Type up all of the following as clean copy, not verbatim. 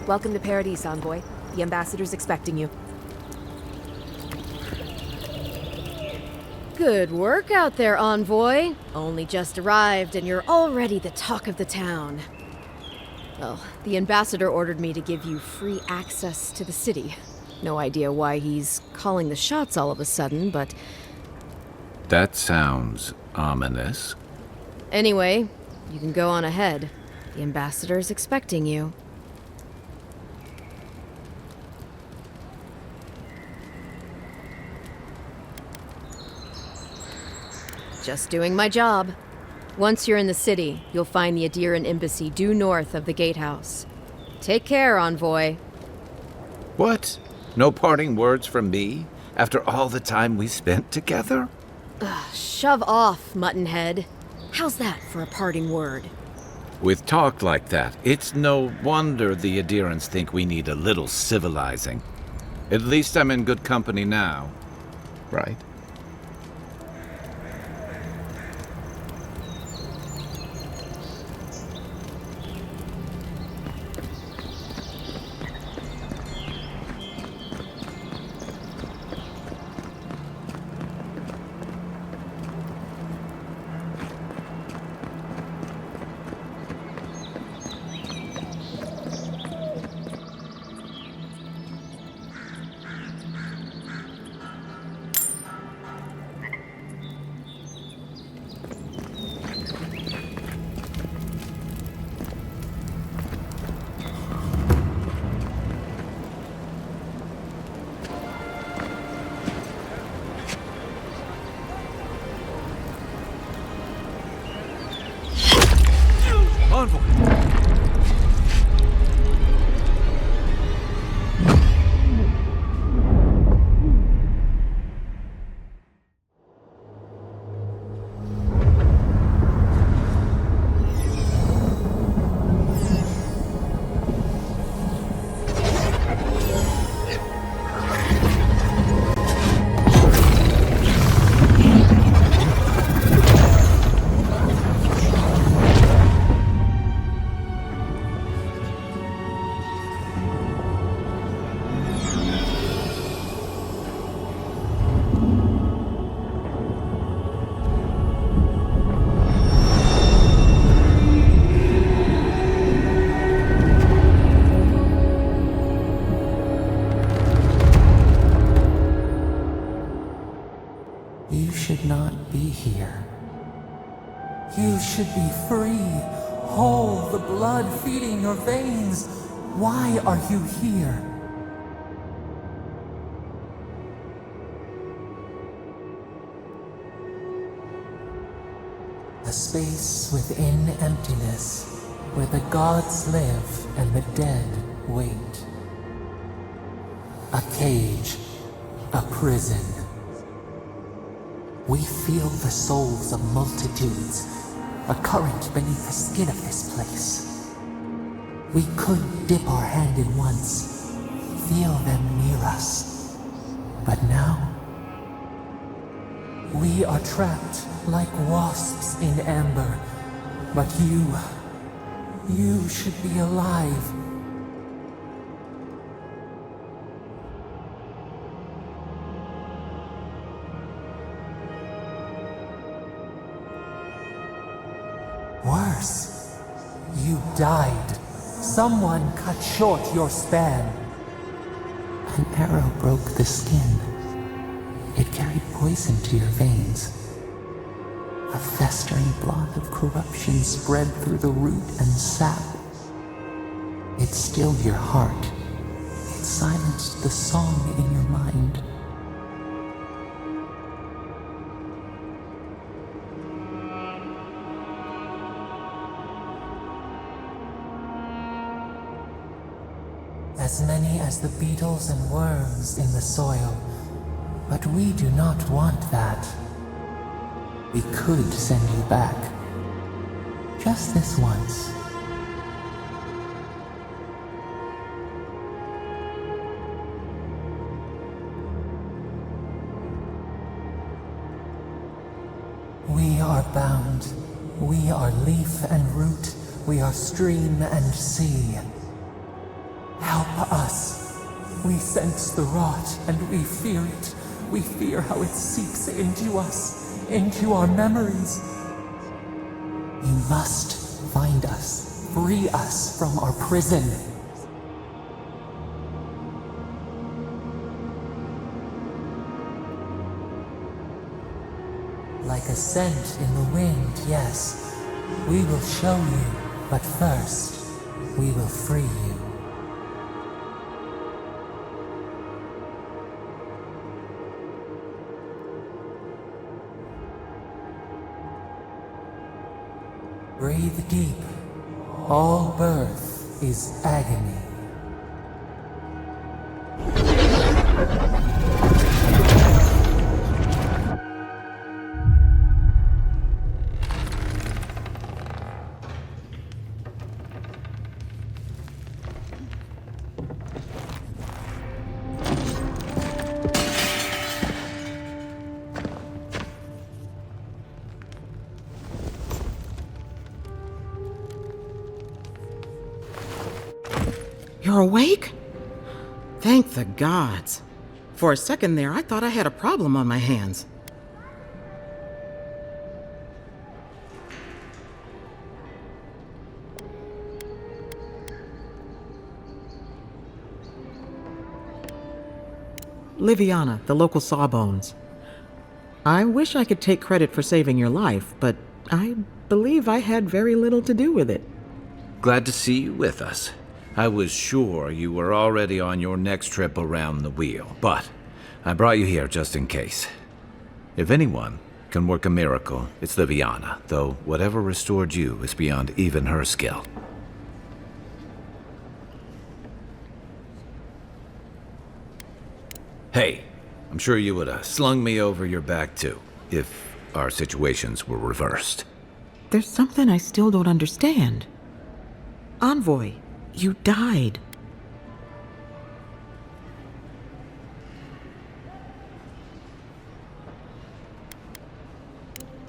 Welcome to Paradis, Envoy. The ambassador's expecting you. Good work out there, Envoy. Only just arrived and you're already the talk of the town. Well, the ambassador ordered me to give you free access to the city. No idea why he's calling the shots all of a sudden, but... That sounds ominous. Anyway, you can go on ahead. The ambassador's expecting you. Just doing my job. Once you're in the city, you'll find the Adiran embassy due north of the gatehouse. Take care, Envoy. What? No parting words from me? After all the time we spent together? Shove off, Muttonhead. How's that for a parting word? With talk like that, it's no wonder the Adirans think we need a little civilizing. At least I'm in good company now, right? You should not be here. You should be free, whole, the blood feeding your veins. Why are you here? A space within emptiness, where the gods live and the dead wait. A cage, a prison. We feel the souls of multitudes, a current beneath the skin of this place. We could dip our hand in once, feel them near us. But now, we are trapped like wasps in amber. But you should be alive. Worse, you died. Someone cut short your span. An arrow broke the skin. It carried poison to your veins. A festering blot of corruption spread through the root and sap. It stilled your heart. It silenced the song in your mind. As many as the beetles and worms in the soil. But we do not want that. We could send you back. Just this once. We are bound. We are leaf and root. We are stream and sea. Help us. We sense the rot, and we fear it. We fear how it seeps into us, into our memories. You must find us, free us from our prison. Like a scent in the wind, yes. We will show you, but first, we will free you. Breathe deep. All birth is agony. You're awake? Thank the gods. For a second there, I thought I had a problem on my hands. Liviana, the local Sawbones. I wish I could take credit for saving your life, but I believe I had very little to do with it. Glad to see you with us. I was sure you were already on your next trip around the wheel, but I brought you here just in case. If anyone can work a miracle, it's Liviana, though whatever restored you is beyond even her skill. Hey, I'm sure you would have slung me over your back too, if our situations were reversed. There's something I still don't understand. Envoy, you died.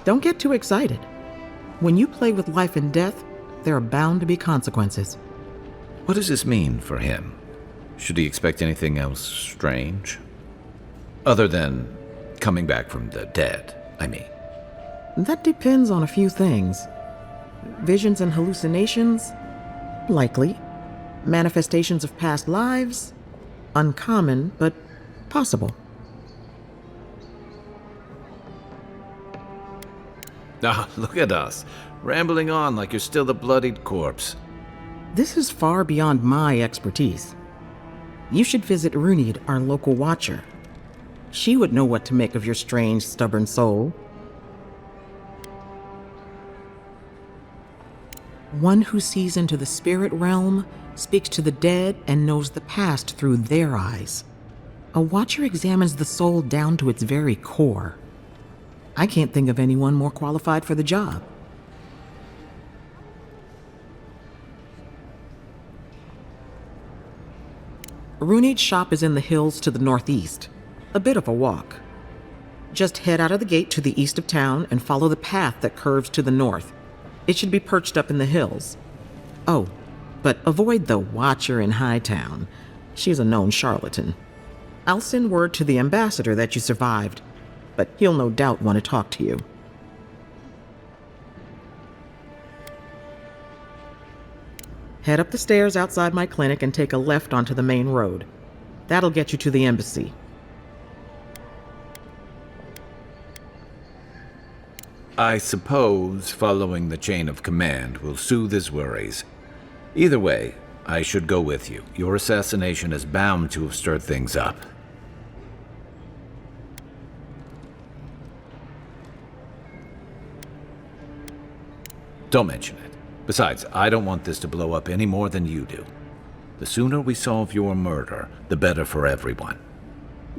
Don't get too excited. When you play with life and death, there are bound to be consequences. What does this mean for him? Should he expect anything else strange? Other than coming back from the dead, I mean. That depends on a few things. Visions and hallucinations? Likely. Manifestations of past lives? Uncommon, but possible. Ah, look at us, rambling on like you're still the bloodied corpse. This is far beyond my expertise. You should visit Ruined, our local watcher. She would know what to make of your strange, stubborn soul. One who sees into the spirit realm, speaks to the dead, and knows the past through their eyes. A watcher examines the soul down to its very core. I can't think of anyone more qualified for the job. Ruined's shop is in the hills to the northeast. A bit of a walk. Just head out of the gate to the east of town and follow the path that curves to the north. It should be perched up in the hills. Oh, but avoid the Watcher in Hightown. She's a known charlatan. I'll send word to the ambassador that you survived, but he'll no doubt want to talk to you. Head up the stairs outside my clinic and take a left onto the main road. That'll get you to the embassy. I suppose following the chain of command will soothe his worries. Either way, I should go with you. Your assassination is bound to have stirred things up. Don't mention it. Besides, I don't want this to blow up any more than you do. The sooner we solve your murder, the better for everyone.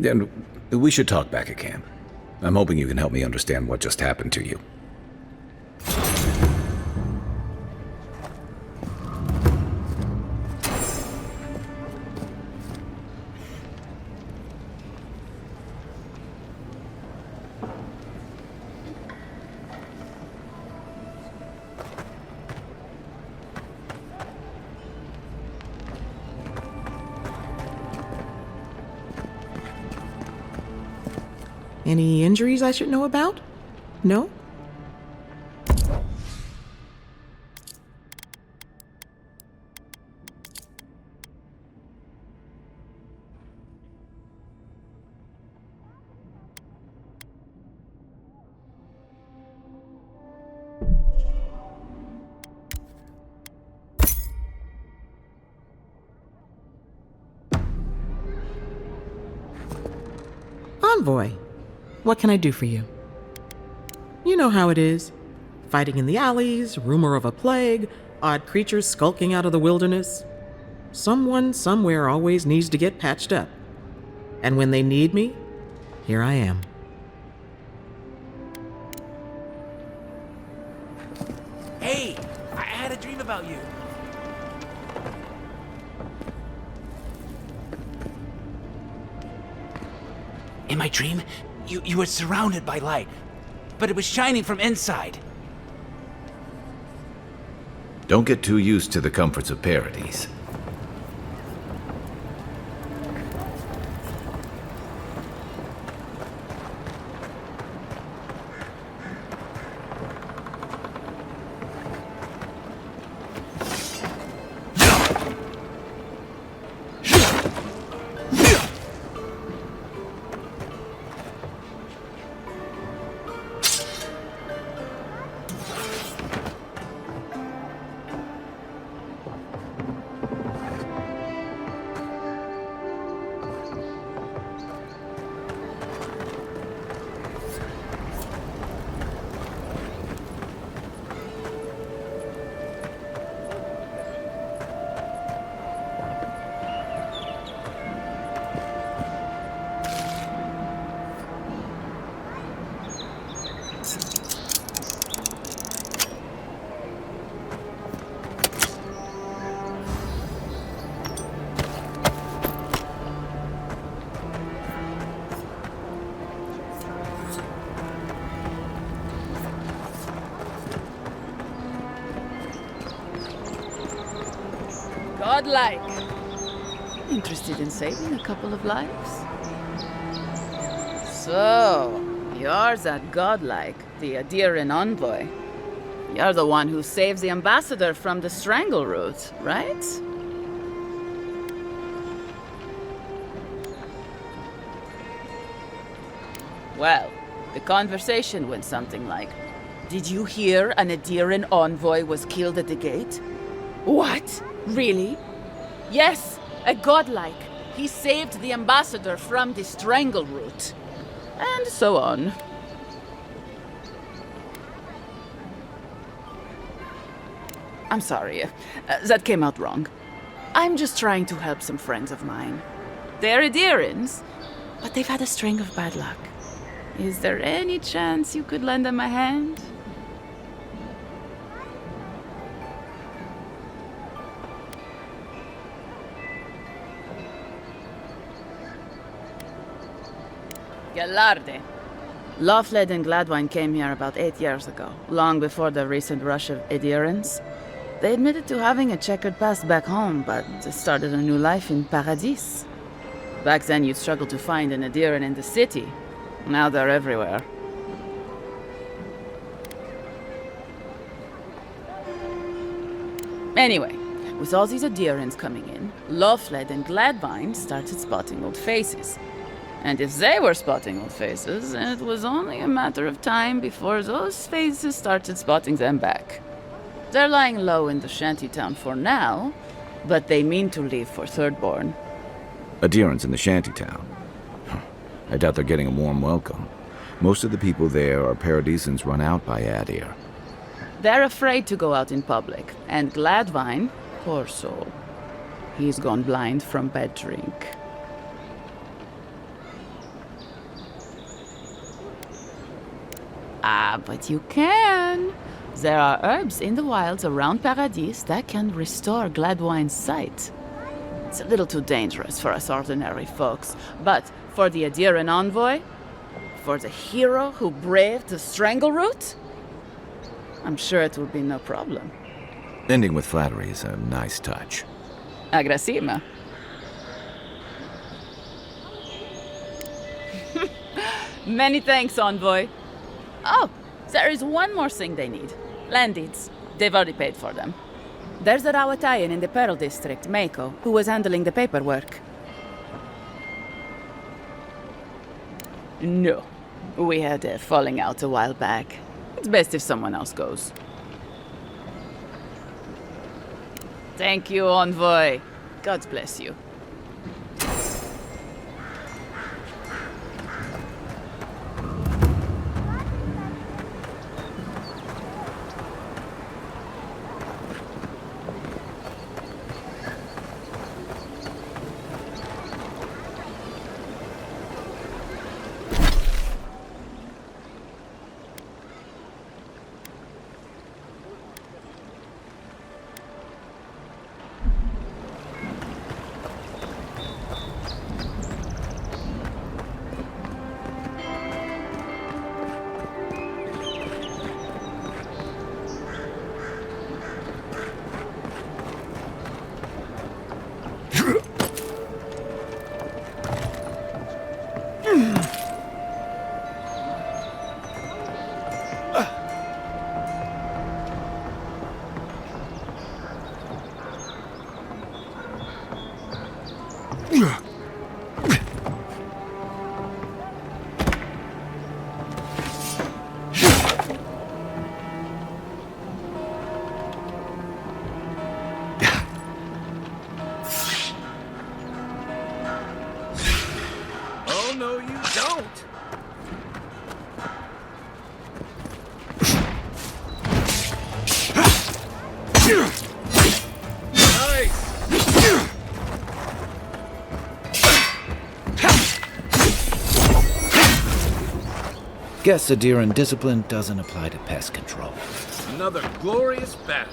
And we should talk back at camp. I'm hoping you can help me understand what just happened to you. Any injuries I should know about? No? Envoy, what can I do for you? You know how it is. Fighting in the alleys, rumor of a plague, odd creatures skulking out of the wilderness. Someone somewhere always needs to get patched up. And when they need me, here I am. Hey, I had a dream about you. In my dream, you were surrounded by light, but it was shining from inside. Don't get too used to the comforts of Paradis. Godlike. Interested in saving a couple of lives? So, you're that godlike, the Adiran envoy. You're the one who saves the ambassador from the strangle root, right? Well, the conversation went something like, "Did you hear an Adiran envoy was killed at the gate?" "What? Really?" "Yes, a godlike. He saved the ambassador from the strangle root." And so on. I'm sorry, that came out wrong. I'm just trying to help some friends of mine. They're Adirans, but they've had a string of bad luck. Is there any chance you could lend them a hand? Galarde. Lawfled and Gladwine came here about 8 years ago, long before the recent rush of Adirans. They admitted to having a checkered past back home, but they started a new life in Paradis. Back then, you'd struggle to find an Adiran in the city. Now they're everywhere. Anyway, with all these Adirans coming in, Lawfled and Gladwine started spotting old faces. And if they were spotting old faces, it was only a matter of time before those faces started spotting them back. They're lying low in the shantytown for now, but they mean to leave for Thirdborn. Adirans in the shantytown. I doubt they're getting a warm welcome. Most of the people there are Paradisans run out by Adir. They're afraid to go out in public, and Gladwine, poor soul, he's gone blind from bad drink. Ah, but you can. There are herbs in the wilds around Paradis that can restore Gladwine's sight. It's a little too dangerous for us ordinary folks, but for the Adiran envoy, for the hero who braved the strangle root, I'm sure it will be no problem. Ending with flattery is a nice touch. Many thanks, Envoy. Oh, there is one more thing they need. Land deeds. They've already paid for them. There's a Rawatayan in the Pearl District, Mako, who was handling the paperwork. No. We had a falling out a while back. It's best if someone else goes. Thank you, Envoy. God bless you. Oh, no, you don't! Guess Adiran discipline doesn't apply to pest control. Another glorious battle.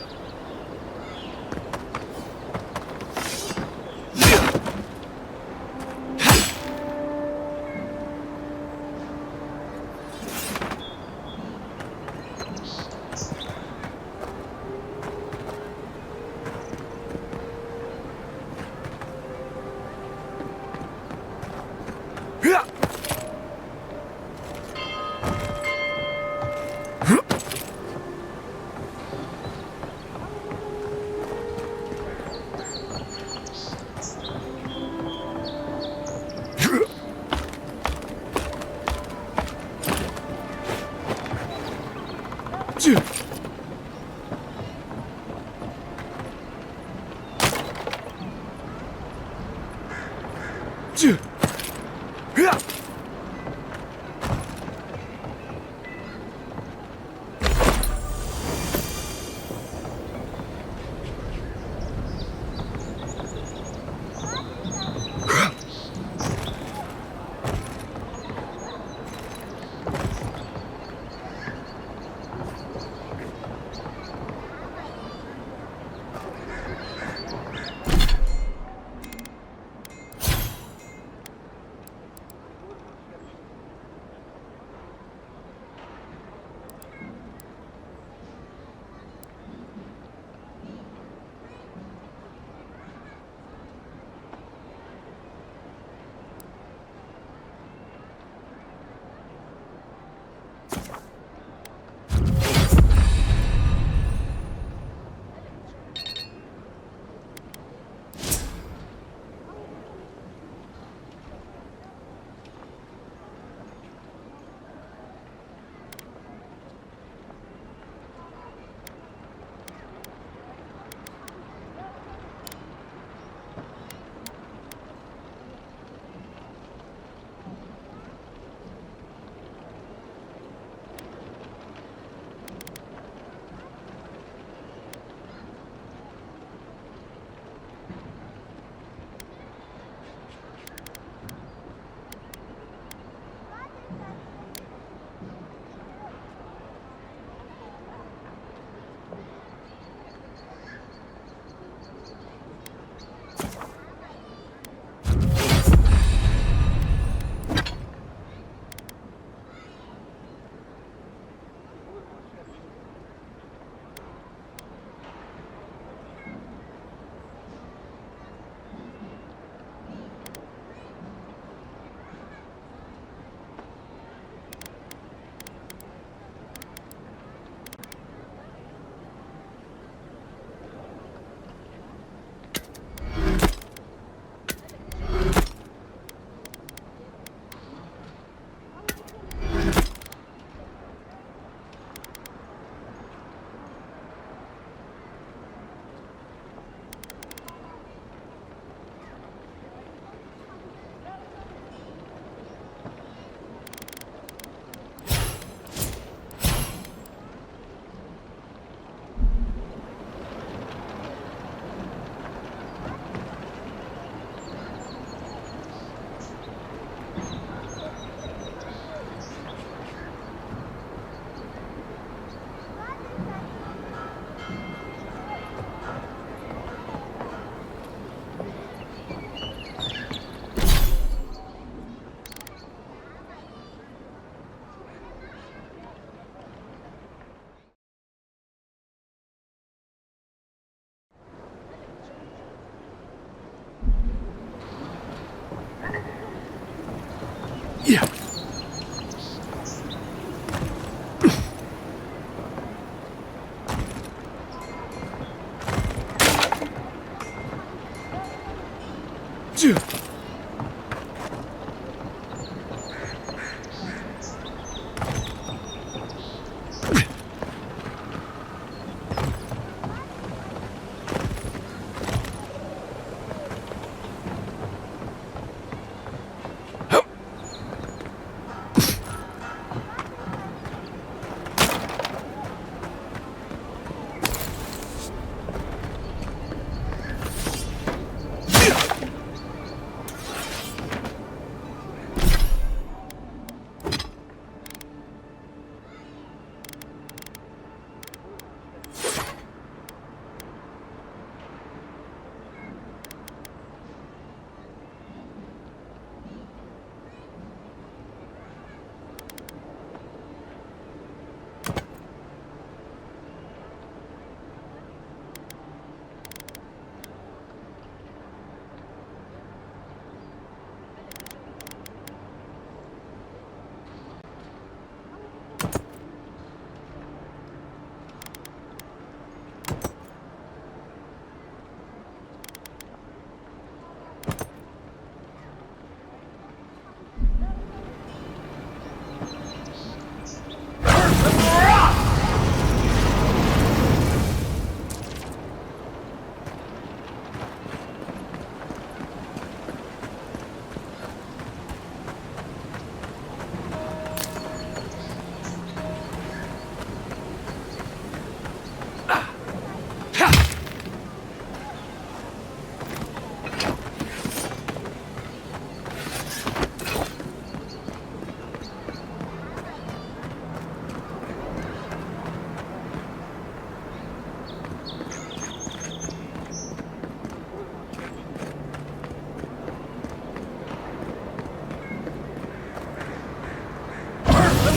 I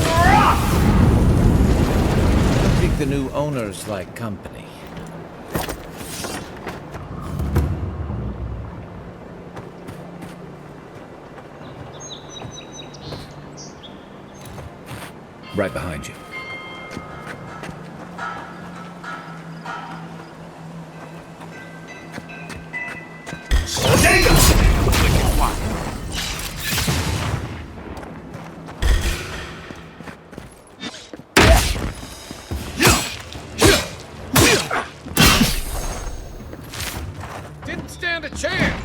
don't think the new owners like company. Right behind you. Didn't stand a chance!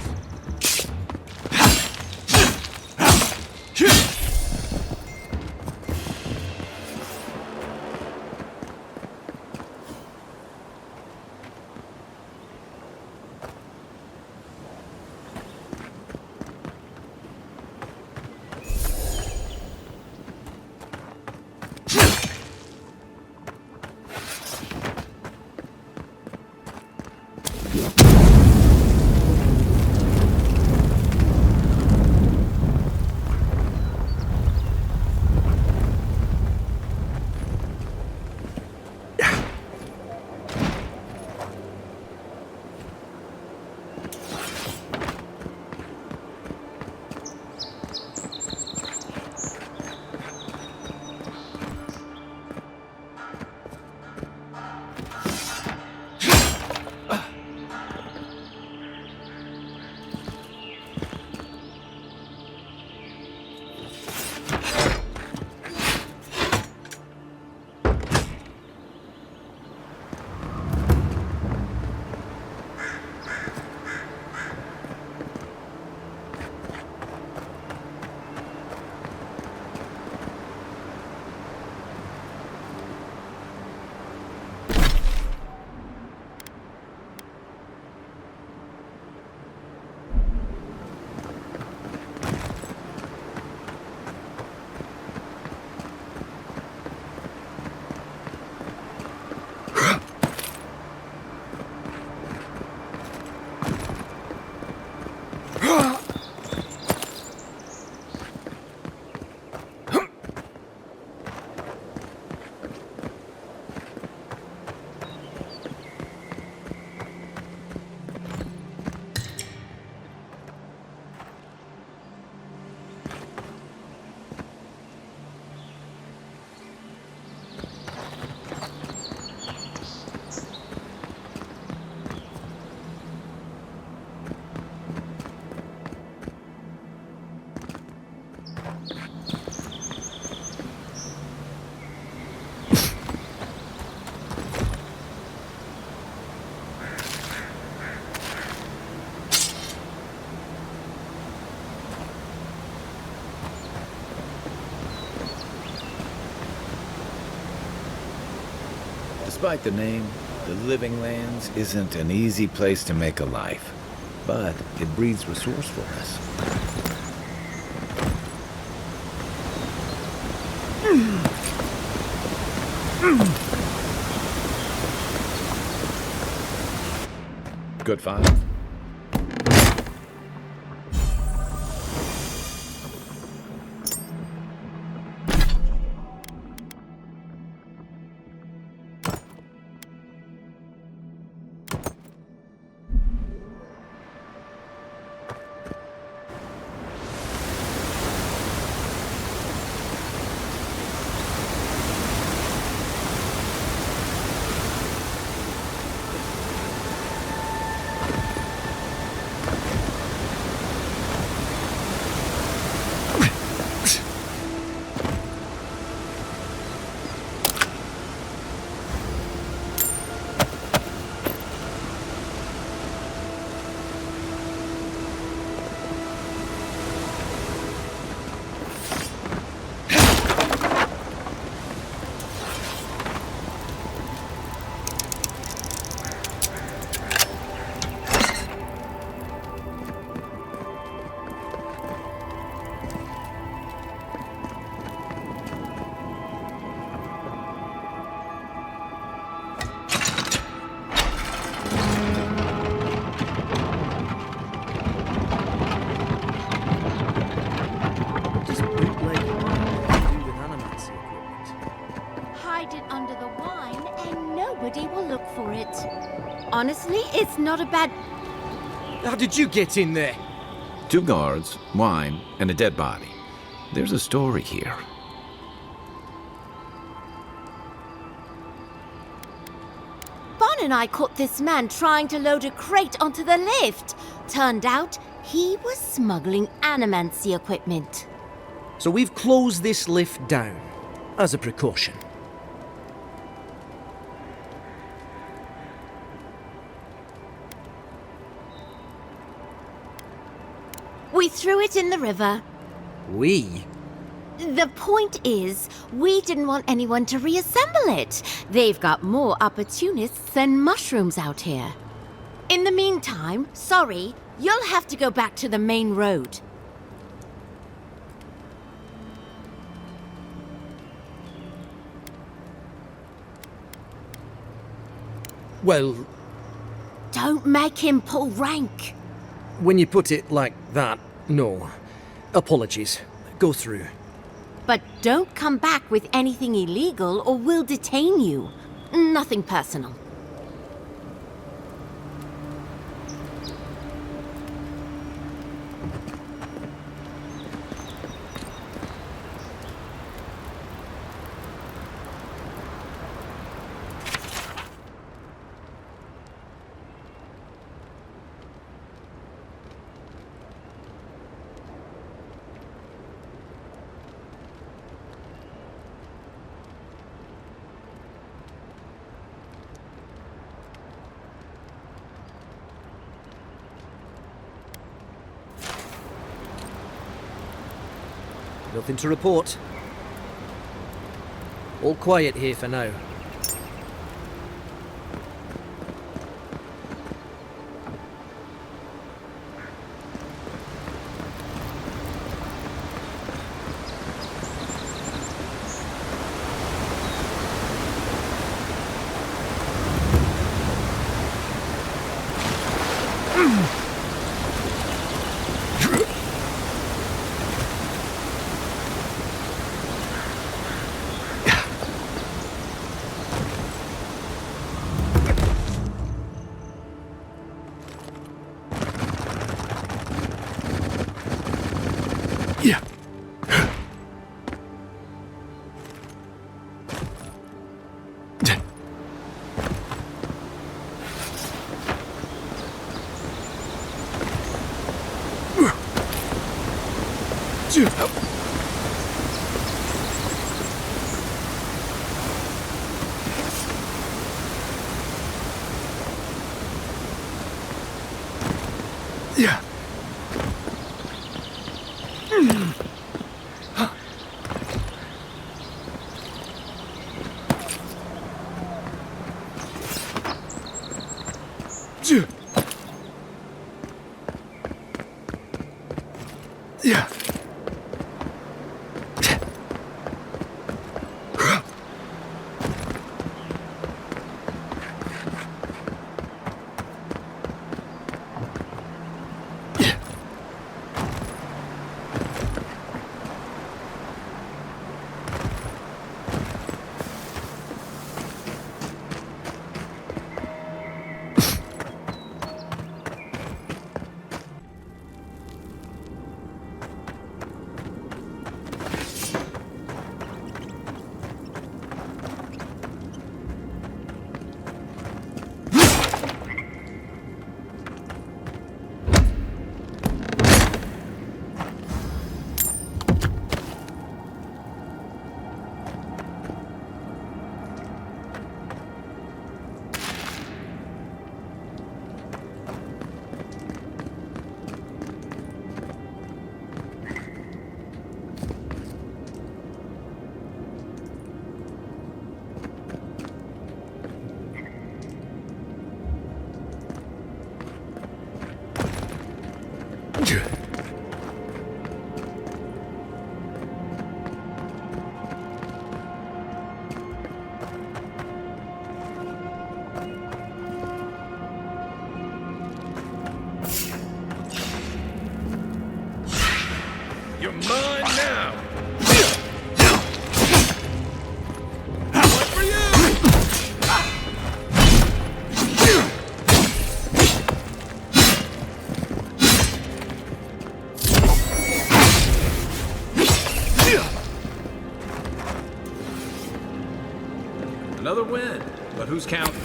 Despite the name, the Living Lands isn't an easy place to make a life, but it breeds resourcefulness. Good find. for it. Honestly, it's not a bad... How did you get in there? 2 guards, wine, and a dead body. There's a story here. Bon and I caught this man trying to load a crate onto the lift. Turned out, he was smuggling animancy equipment. So we've closed this lift down, as a precaution. We threw it in the river. We? The point is, we didn't want anyone to reassemble it. They've got more opportunists than mushrooms out here. In the meantime, sorry, you'll have to go back to the main road. Well, Don't make him pull rank. when you put it like that, no. Apologies. Go through. But don't come back with anything illegal or we'll detain you. Nothing personal. Nothing to report. All quiet here for now. Another win. But who's counting?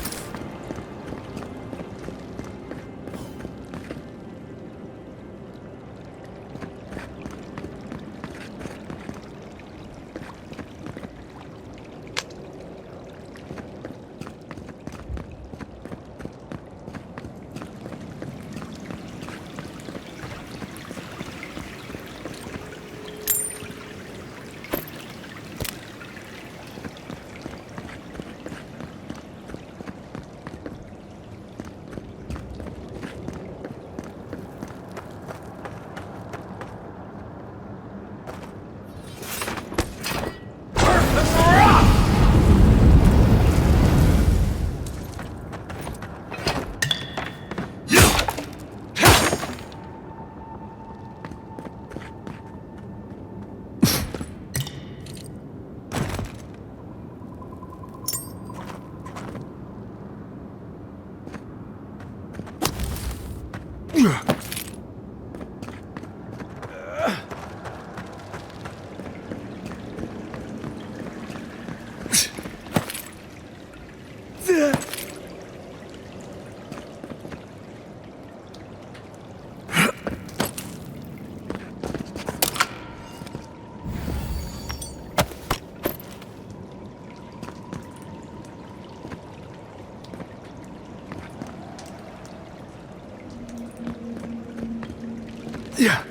Yeah.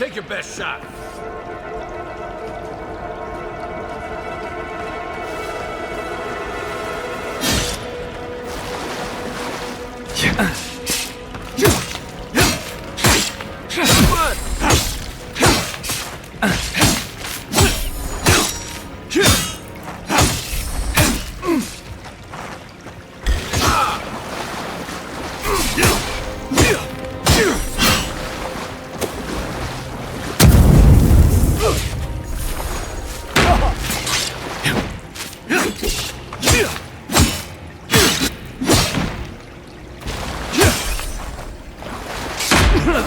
Take your best shot. I'm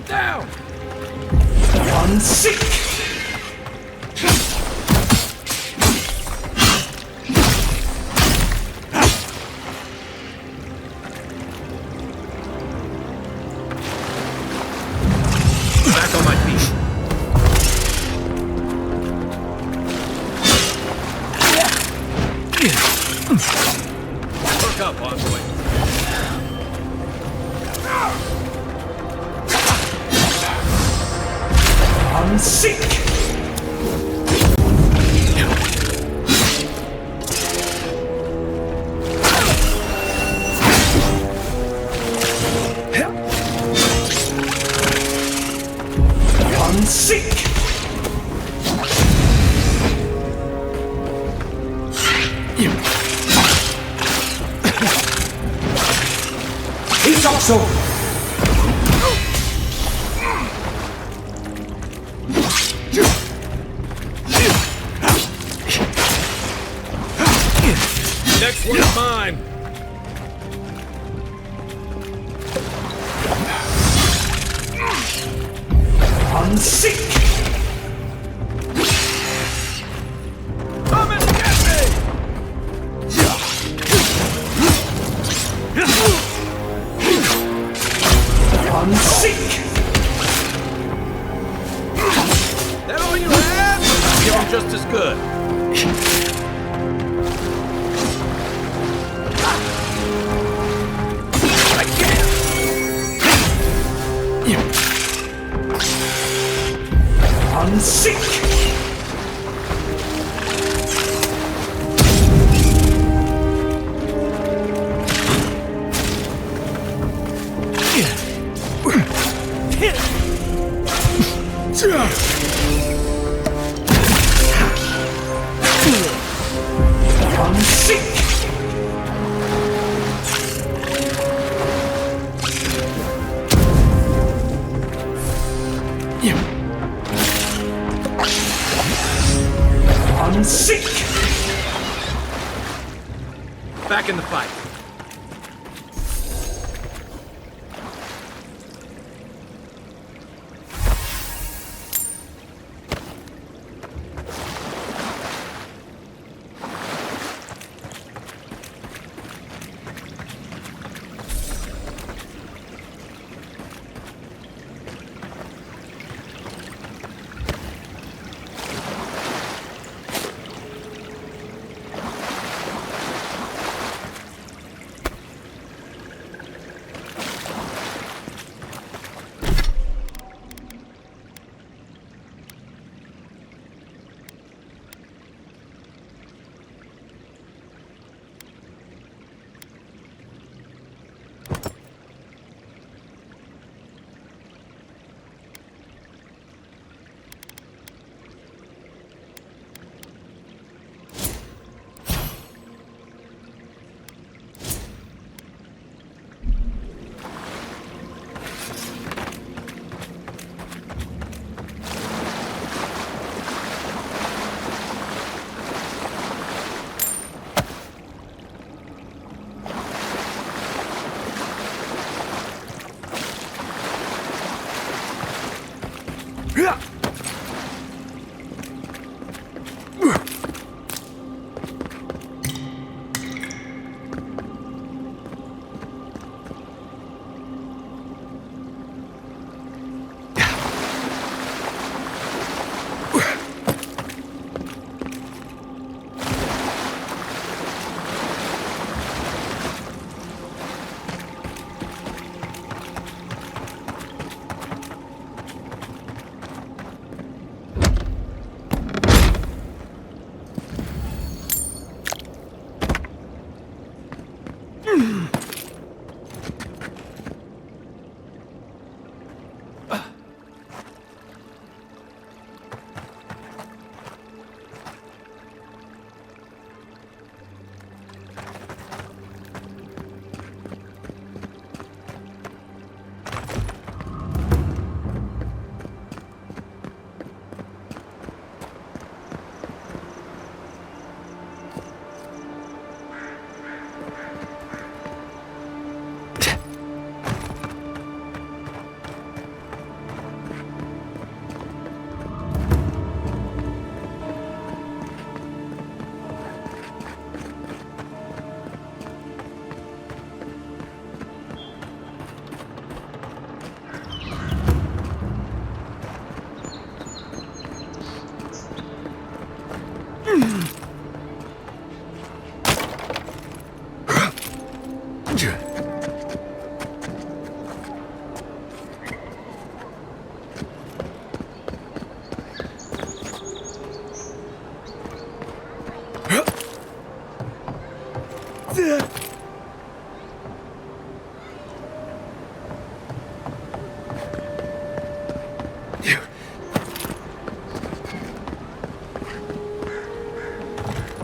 down! Back on my feet. Perk up, Envoy. He's also. Next one's mine! Come and get me! That all you have? You're just as good. Back in the fight.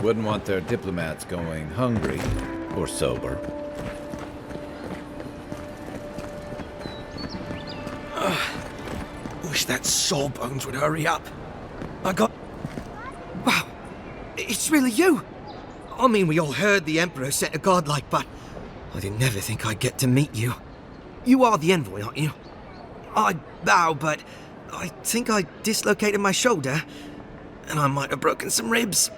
wouldn't want their diplomats going hungry or sober. Wish that Sawbones would hurry up. I got... Wow, it's really you! I mean, we all heard the Emperor sent a godlike, but I didn't never think I'd get to meet you. You are the envoy, aren't you? I bow, but I think I dislocated my shoulder, and I might have broken some ribs.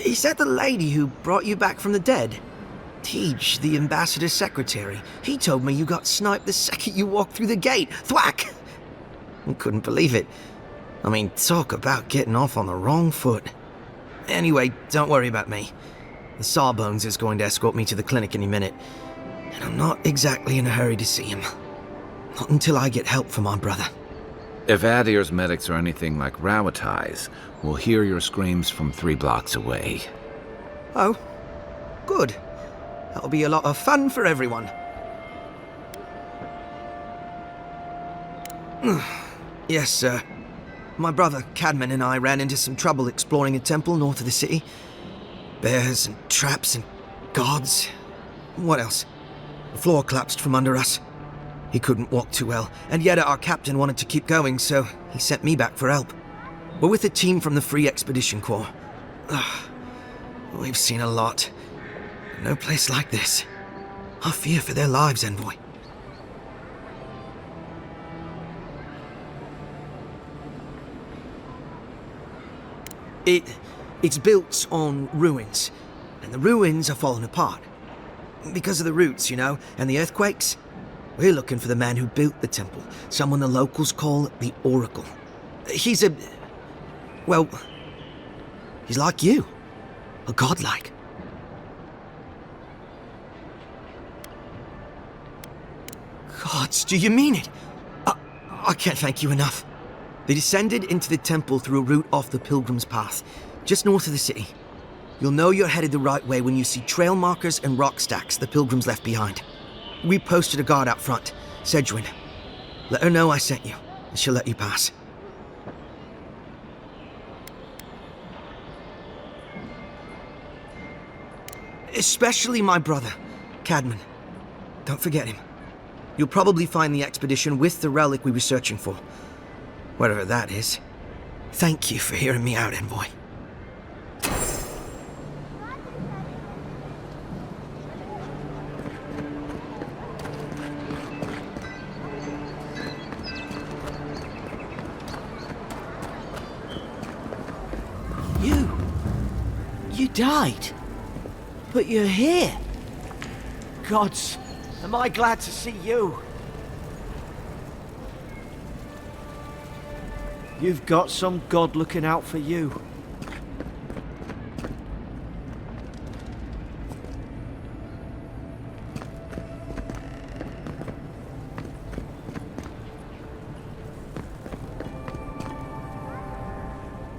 Is that the lady who brought you back from the dead? Tycg, the ambassador's secretary. He told me you got sniped the second you walked through the gate. Thwack! I couldn't believe it. I mean, talk about getting off on the wrong foot. Anyway, don't worry about me. The Sawbones is going to escort me to the clinic any minute. And I'm not exactly in a hurry to see him. Not until I get help from my brother. If Adir's medics are anything like Rowatai's, we'll hear your screams from 3 blocks away. Oh, good. That'll be a lot of fun for everyone. Yes, sir. My brother, Cadman, and I ran into some trouble exploring a temple north of the city. Bears and traps and gods. What else? The floor collapsed from under us. He couldn't walk too well, and yet our captain wanted to keep going, so he sent me back for help. We're with a team from the Free Expedition Corps. We've seen a lot. No place like this. I fear for their lives, Envoy. It's built on ruins, and the ruins are falling apart. Because of the roots, you know, and the earthquakes. We're looking for the man who built the temple, someone the locals call the Oracle. He's well, he's like you. A godlike. Gods, do you mean it? I can't thank you enough. They descended into the temple through a route off the Pilgrim's Path, just north of the city. You'll know you're headed the right way when you see trail markers and rock stacks the Pilgrims left behind. We posted a guard out front, Sedgwin. Let her know I sent you, and she'll let you pass. Especially my brother, Cadman. Don't forget him. You'll probably find the expedition with the relic we were searching for. Whatever that is. Thank you for hearing me out, Envoy. You died. But you're here. Gods, am I glad to see you. You've got some god looking out for you.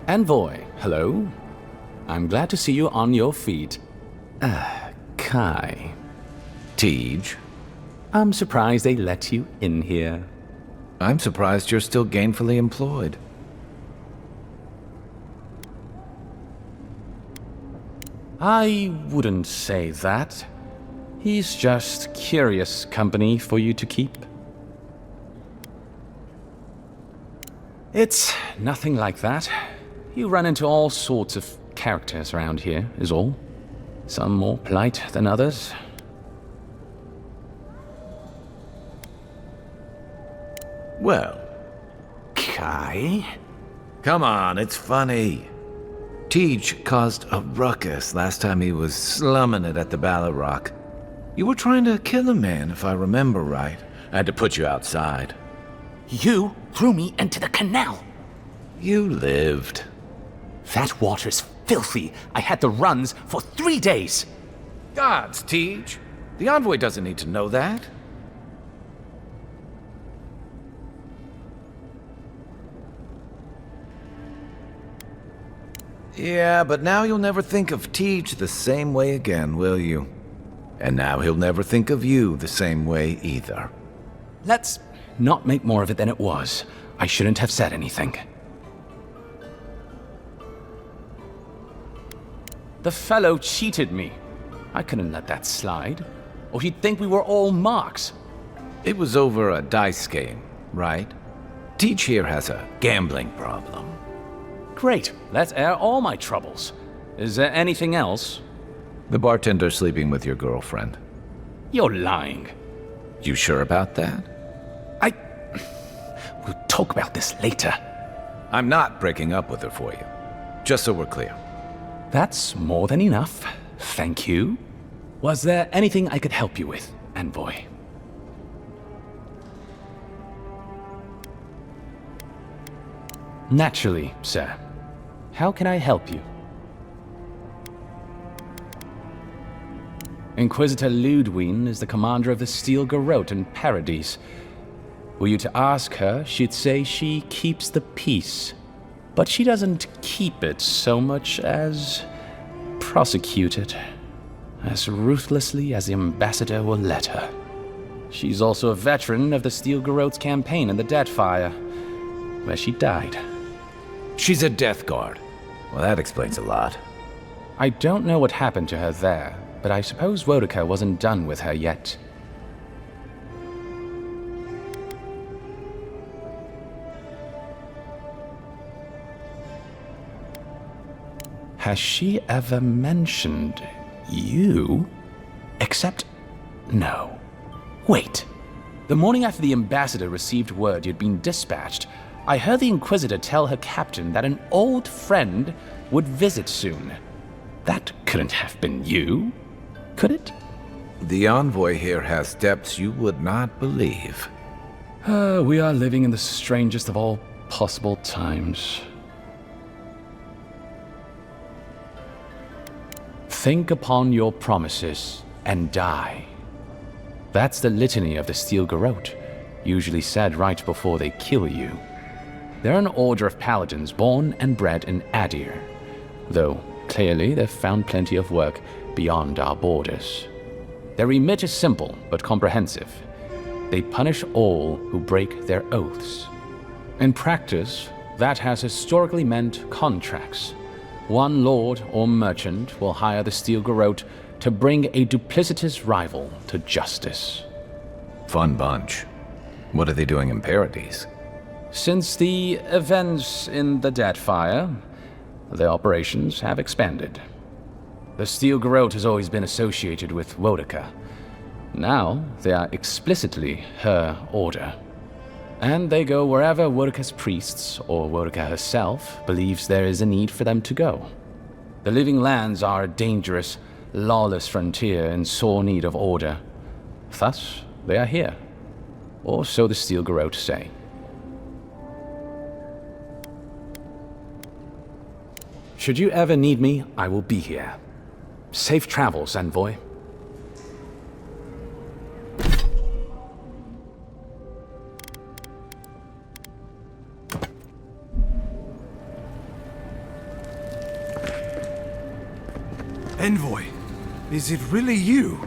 Envoy, hello. I'm glad to see you on your feet. Kai. Tycg. I'm surprised they let you in here. I'm surprised you're still gainfully employed. I wouldn't say that. He's just curious company for you to keep. It's nothing like that. You run into all sorts of characters around here, is all. Some more polite than others. Well, Kai? come on, it's funny. Tycg caused a ruckus last time he was slumming it at the Ballarrock. You were trying to kill a man, if I remember right. I had to put you outside. You threw me into the canal. You lived. That water's filthy. I had the runs for 3 days. Gods, Tycg. The envoy doesn't need to know that. Yeah, but now you'll never think of Tycg the same way again, will you? And now he'll never think of you the same way either. Let's not make more of it than it was. I shouldn't have said anything. The fellow cheated me. I couldn't let that slide. Or he'd think we were all marks. It was over a dice game, right? Tycg here has a gambling problem. Great, let's air all my troubles. Is there anything else? The bartender sleeping with your girlfriend. You're lying. You sure about that? We'll talk about this later. I'm not breaking up with her for you. Just so we're clear. That's more than enough. Thank you. Was there anything I could help you with, Envoy? Naturally, sir. How can I help you? Inquisitor Ludwine is the commander of the Steel Garrote in Paradis. Were you to ask her, she'd say she keeps the peace. But she doesn't keep it so much as prosecute it. As ruthlessly as the ambassador will let her. She's also a veteran of the Steel Garrote's campaign in the Deadfire, where she died. She's a Death Guard. Well, that explains a lot. I don't know what happened to her there, but I suppose Wodica wasn't done with her yet. Has she ever mentioned you? Except, no. Wait. The morning after the ambassador received word you'd been dispatched, I heard the Inquisitor tell her captain that an old friend would visit soon. That couldn't have been you, could it? The envoy here has depths you would not believe. We are living in the strangest of all possible times. Think upon your promises and die. That's the litany of the Steel Garrote, usually said right before they kill you. They're an order of paladins born and bred in Adir, though clearly they've found plenty of work beyond our borders. Their remit is simple but comprehensive. They punish all who break their oaths. In practice, that has historically meant contracts. One lord or merchant will hire the Steel Garrote to bring a duplicitous rival to justice. Fun bunch. What are they doing in Paradis? Since the events in the Deadfire, their operations have expanded. The Steel Garrote has always been associated with Wodica. Now, they are explicitly her order. And they go wherever Wodica's priests, or Wodica herself, believes there is a need for them to go. The Living Lands are a dangerous, lawless frontier in sore need of order. Thus, they are here. Or so the Steel Garrote say. Should you ever need me, I will be here. Safe travels, Envoy. Envoy, is it really you?